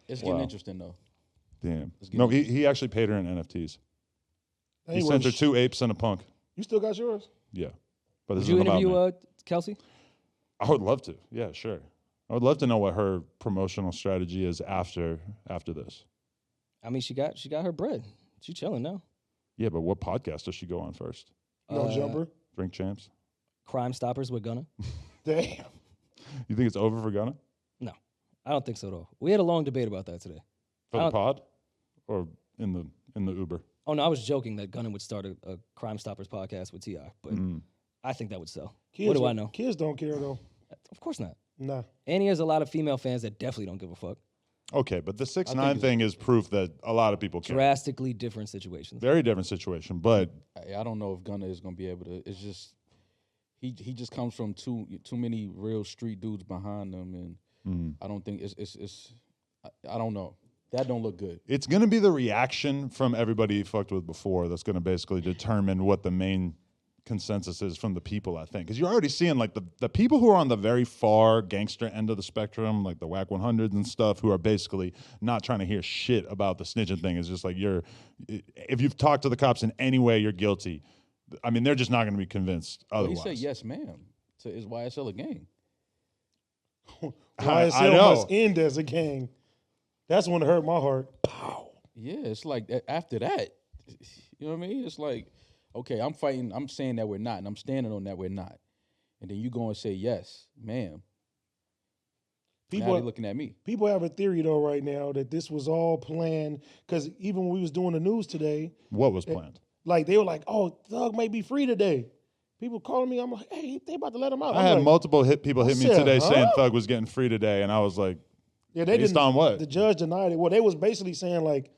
It's getting interesting though. Damn. No, he actually paid her in NFTs. He sent her 2 apes and a punk. You still got yours? Yeah. But Would you interview Kelsey? I would love to. Yeah, sure. I would love to know what her promotional strategy is after this. I mean, she got her bread. She chilling now. Yeah, but what podcast does she go on first? No Jumper. Drink Champs. Crime Stoppers with Gunna. Damn. You think it's over for Gunna? No, I don't think so at all. We had a long debate about that today. For the pod, or in the Uber? Oh no, I was joking that Gunna would start a Crime Stoppers podcast with T.I., but I think that would sell. What do I know? Kids don't care though. Of course not. Nah. And he has a lot of female fans that definitely don't give a fuck. Okay, but the 6ix9ine thing is proof that a lot of people care. Drastically different situations. Very different situation, but I don't know if Gunna is gonna be able to. It's just he just comes from too many real street dudes behind him, and I don't think it's I don't know. That don't look good. It's going to be the reaction from everybody he fucked with before that's going to basically determine what the main consensus is from the people, I think. Because you're already seeing, like, the people who are on the very far gangster end of the spectrum, like the Whack 100s and stuff, who are basically not trying to hear shit about the snitching thing. It's just like if you've talked to the cops in any way, you're guilty. I mean, they're just not going to be convinced otherwise. Well, he said yes, ma'am. So is YSL a gang? YSL must end as a gang. That's when it hurt my heart. Pow. Yeah, it's like after that, you know what I mean? It's like, okay, I'm fighting, I'm saying that we're not, and I'm standing on that we're not. And then you go and say, yes, ma'am. Now they're looking at me. People have a theory, though, right now that this was all planned. Because even when we was doing the news today. What was planned? Like, they were like, oh, Thug may be free today. People calling me, I'm like, hey, they about to let him out. I had multiple people hit me today saying Thug was getting free today, and I was like, yeah, they based on what? The judge denied it. Well, they was basically saying, like,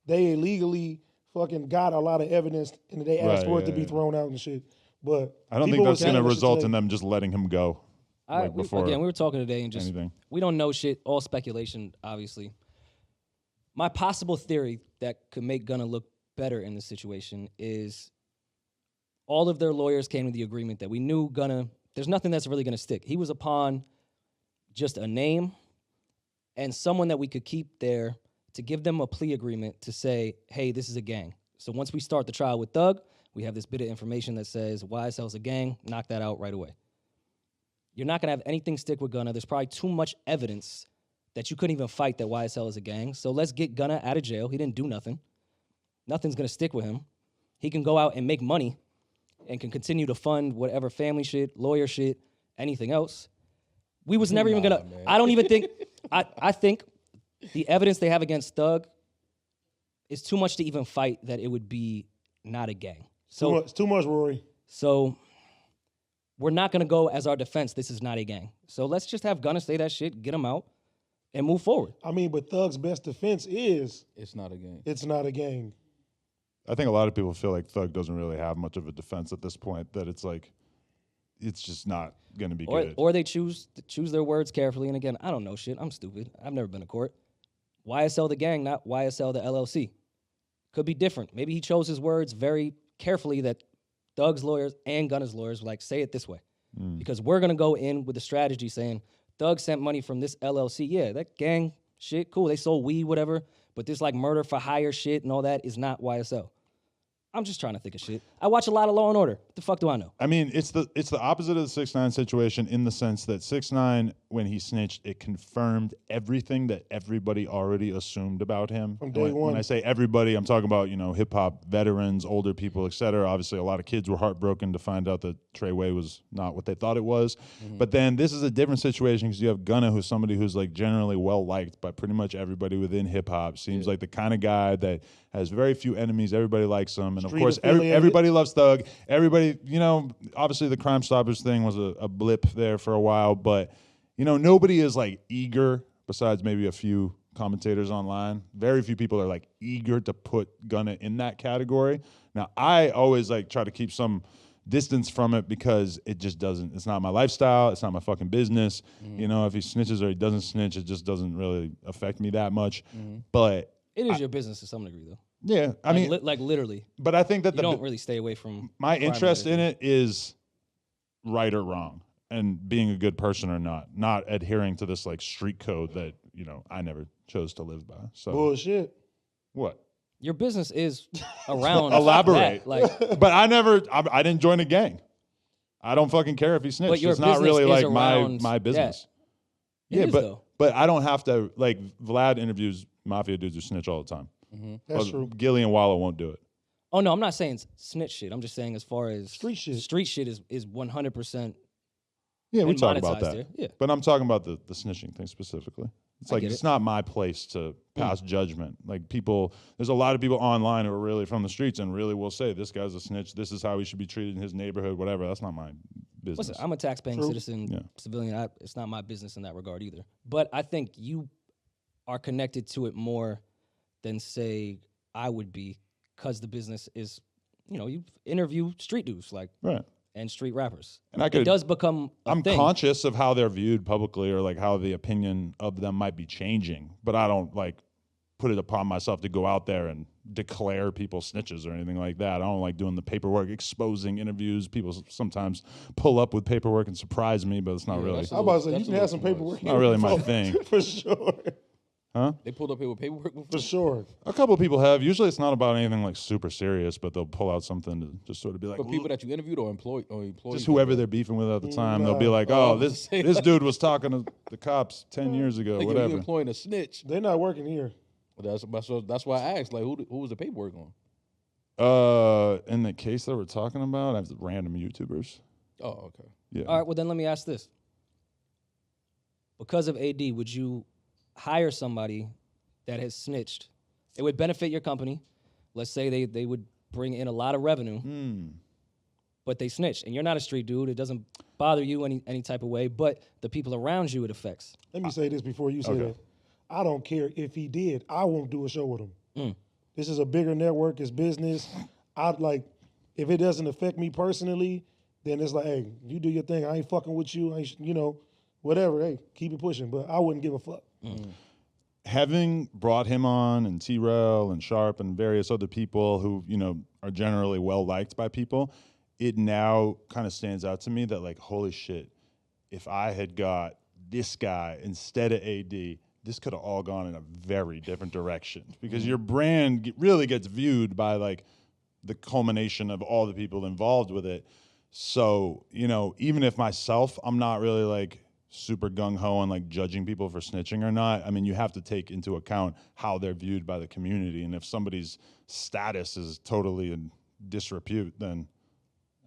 they illegally fucking got a lot of evidence, and they asked for it to be thrown out and shit. But I don't think that's going to result in them just letting him go. We were talking today and just we don't know shit. All speculation, obviously. My possible theory that could make Gunna look better in this situation is all of their lawyers came to the agreement that we knew Gunna. There's nothing that's really going to stick. He was a pawn, just a name, and someone that we could keep there to give them a plea agreement to say, hey, this is a gang. So once we start the trial with Thug, we have this bit of information that says YSL's a gang, knock that out right away. You're not going to have anything stick with Gunna. There's probably too much evidence that you couldn't even fight that YSL is a gang. So let's get Gunna out of jail. He didn't do nothing. Nothing's going to stick with him. He can go out and make money and can continue to fund whatever family shit, lawyer shit, anything else. We was never even going to, I don't even think, I think the evidence they have against Thug is too much to even fight that it would be not a gang. So it's too much, Rory. So we're not going to go as our defense, this is not a gang. So let's just have Gunna say that shit, get him out, and move forward. I mean, but Thug's best defense is... It's not a gang. It's not a gang. I think a lot of people feel like Thug doesn't really have much of a defense at this point, that it's like, it's just not going to be good. Or they choose their words carefully. And again, I don't know shit. I'm stupid. I've never been to court. YSL the gang, not YSL the LLC. Could be different. Maybe he chose his words very carefully that Thug's lawyers and Gunna's lawyers were like, say it this way. Because we're going to go in with a strategy saying, Thug sent money from this LLC. Yeah, that gang shit, cool. They sold weed, whatever. But this like murder for hire shit and all that is not YSL. I'm just trying to think of shit. I watch a lot of Law and Order. What the fuck do I know? I mean, it's the opposite of the 6ix9ine situation in the sense that 6ix9ine, when he snitched, it confirmed everything that everybody already assumed about him. From day one. When I say everybody, I'm talking about, hip hop veterans, older people, et cetera. Obviously, a lot of kids were heartbroken to find out that Treyway was not what they thought it was. But then this is a different situation because you have Gunna, who's somebody who's like generally well liked by pretty much everybody within hip hop. Seems like the kind of guy that has very few enemies. Everybody likes him. And of course, everybody loves Thug. Everybody, obviously the Crime Stoppers thing was a blip there for a while, but, nobody is like eager, besides maybe a few commentators online. Very few people are like eager to put Gunna in that category. Now, I always like try to keep some distance from it because it just doesn't, it's not my lifestyle. It's not my fucking business. If he snitches or he doesn't snitch, it just doesn't really affect me that much. But it is your business to some degree, though. Yeah, I mean, like literally. But I think that you don't really stay away from my interest in it is right or wrong, and being a good person or not adhering to this like street code that I never chose to live by. So Bullshit. what? Your business is around. Elaborate. That. Like, but I didn't join a gang. I don't fucking care if he snitched. But your It's not business really is like around my business. that. It is, though. But I don't have to, like, Vlad interviews mafia dudes who snitch all the time. That's true. Gilly and Wallow won't do it. Oh no, I'm not saying snitch shit. I'm just saying as far as Street shit. Street shit is 100%. Yeah, we And talk about monetized that. there, yeah. But I'm talking about the snitching thing specifically. It's like, get it's it. not my place to pass judgment. Like, people, there's a lot of people online who are really from the streets and really will say, this guy's a snitch, this is how he should be treated in his neighborhood, whatever. That's not my business. Listen, I'm a tax-paying citizen, civilian. It's not my business in that regard either. But I think you are connected to it more than, say, I would be, because the business is, you interview street dudes, like, Right. and street rappers. And It does become a I'm thing. conscious of how they're viewed publicly or like how the opinion of them might be changing, but I don't like put it upon myself to go out there and declare people snitches or anything like that. I don't like doing the paperwork, exposing interviews. People sometimes pull up with paperwork and surprise me, but it's not really. I'm about to say, you can have some paperwork. Not really my thing. For sure. Huh? They pulled up here with paperwork before? For sure. A couple of people have. Usually it's not about anything like super serious, but they'll pull out something to just sort of be like, For people that you interviewed or employees? just whoever they're beefing with at the time. They'll be like, oh, this dude was talking to the cops 10 years ago, Like, whatever. you employing a snitch. They're not working here. That's why I asked, like, who was the paperwork on? In the case that we're talking about, I have random YouTubers. Oh, okay. Yeah. All right, well, then let me ask this. Because of AD, would you hire somebody that has snitched? It would benefit your company. Let's say they would bring in a lot of revenue, but they snitched. And you're not a street dude. It doesn't bother you any type of way, but the people around you it affects. Let me say this before you say that. I don't care if he did. I won't do a show with him. This is a bigger network. It's business. I'd like, if it doesn't affect me personally, then it's like, hey, you do your thing. I ain't fucking with you. I ain't, whatever. Hey, keep it pushing. But I wouldn't give a fuck. Having brought him on and T-Rail and Sharp and various other people who, are generally well-liked by people, it now kind of stands out to me that, like, holy shit, if I had got this guy instead of AD, this could have all gone in a very different direction because your brand really gets viewed by, like, the culmination of all the people involved with it. So, even if myself, I'm not really, like, super gung-ho on, like, judging people for snitching or not. I mean, you have to take into account how they're viewed by the community. And if somebody's status is totally in disrepute, then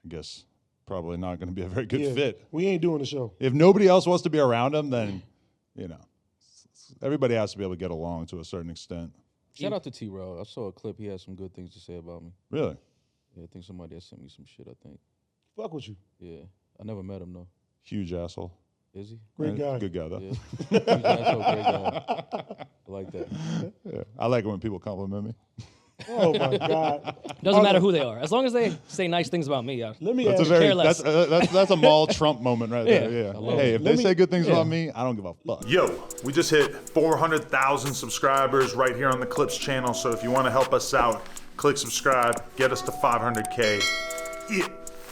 I guess probably not going to be a very good fit. We ain't doing the show. If nobody else wants to be around him, then, everybody has to be able to get along to a certain extent. Shout out to T-Rail. I saw a clip. He had some good things to say about me. Really? Yeah, I think somebody had sent me some shit, I think. Fuck with you. Yeah. I never met him, though. Huge asshole. Is he? Great guy. Good guy, though. Yeah. Huge asshole, great guy. I like that. Yeah. I like it when people compliment me. Oh, my God. Doesn't matter who they are. As long as they say nice things about me. Let me That's ask a very care less. that's a Maul Trump moment right there. Yeah. Hey, if they say good things about me, I don't give a fuck. Yo, we just hit 400,000 subscribers right here on the Clips channel. So if you want to help us out, click subscribe, get us to 500K. Yeah.